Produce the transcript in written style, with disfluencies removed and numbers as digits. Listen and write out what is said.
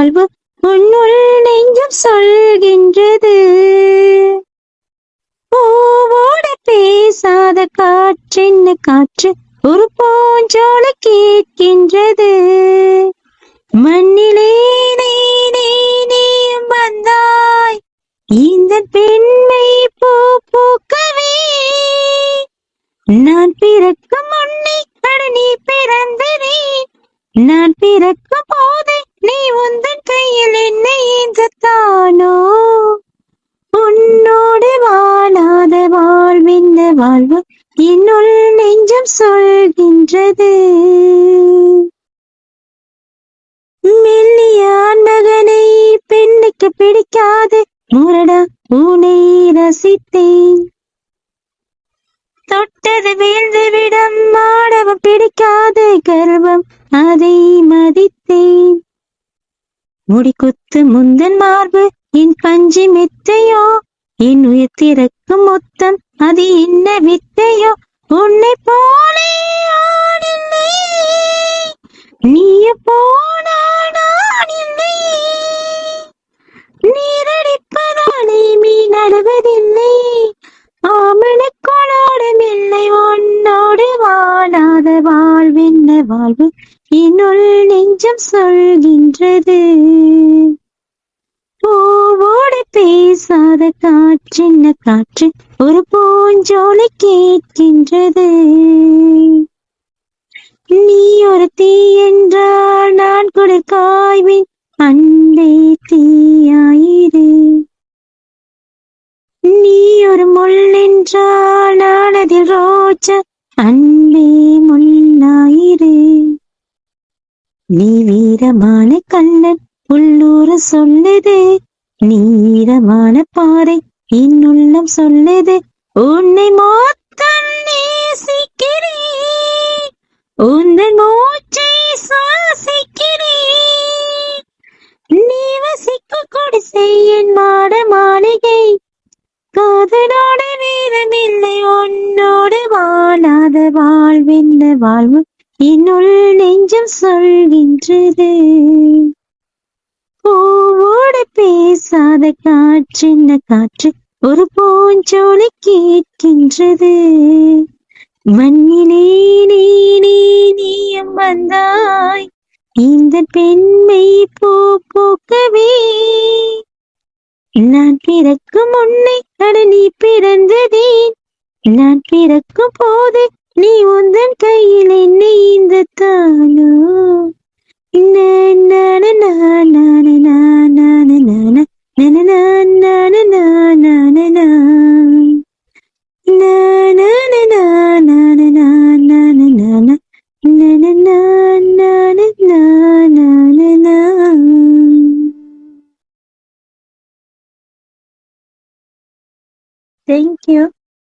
வாழ்வு உன்னுள் நெஞ்சம் சொல்கின்றது. பூவோட பேசாத காற்றென்ன காற்று ஒரு பூஞ்சோலை கேட்கின்றது. மண்ணிலே நீயும் வந்தாய் இந்த பெண்மை பூ பூக்கவே. நான் பிறக்கும் முன்னே நீ பிறந்தனே. நான் பிறக்கும் போது நீ உந்தன் கையில் என்னை ஏந்தத்தானோ. உன்னோடு வாழாத வாழ்வென்ன வாழ்வு என்னுள் நெஞ்சம் சொல்கின்றது. மெல்லியான் மகனை பெண்ணுக்கு பிடிக்காது முரடா உனை ரசித்தேன். தொட்டது வீழ்ந்து விடம் மாடவம் பிடிக்காது கர்வம் அதை மதித்தேன். முடிக்குத்து முந்தன் மார்பு என் பஞ்சி மெத்தையோ. என் உயிர் திறக்கும் மொத்தம் அது என்ன வித்தையோ. உன்னை போலே ஆடில்லை நீய போனாடில்லை. நீரடிப்பதாலே மீன் நடுவதில்லை. ஆமணக்கோளோடமில்லை உன்னோடு வாழாத வாழ்வென்ன வாழ்வு என்னுள் நெஞ்சம் சொல்கின்றது. பூவோடு பேசாத காற்றென்ன காற்று ஒரு பூஞ்சோலை கேட்கின்றது. நீ ஒரு தீ என்றால் நான் குளிர் காய்வேன் அன்பே தீயாயிரு. நீ ஒரு முள் என்றால் நான் அதில் ரோஜா அன்பே முள்ளாயிரு. நீ வீரமான கண்ணன் உள்ளூர் சொல்லுது. நீரமான பாறை இன்னுள்ளம் சொல்லுது. உன்னை மொத்தம் நேசிக்கிறேன். உந்தன் மூச்சை சுவாசிக்கிறேன். நீ வசிக்க குடிசை என் மாட மாளிகை. காதலோடு வீரமில்லை உன்னோடு வாழாத வாழ்வென்ன வாழ்வு என்னுள் நெஞ்சம் சொல்கின்றது. பூவோடு பேசாத காற்றென்ன காற்று ஒரு பூஞ்சோலை கேட்கின்றது. மண்ணிலே நீயும் வந்தாய் இந்த பெண்மை பூ பூக்கவே. நான் பிறக்கும் முன்னே நீ பிறந்ததேன். நான் பிறக்கும் போது நீ உந்தன் கையில் என்னை இந்த தானோ. Thank you.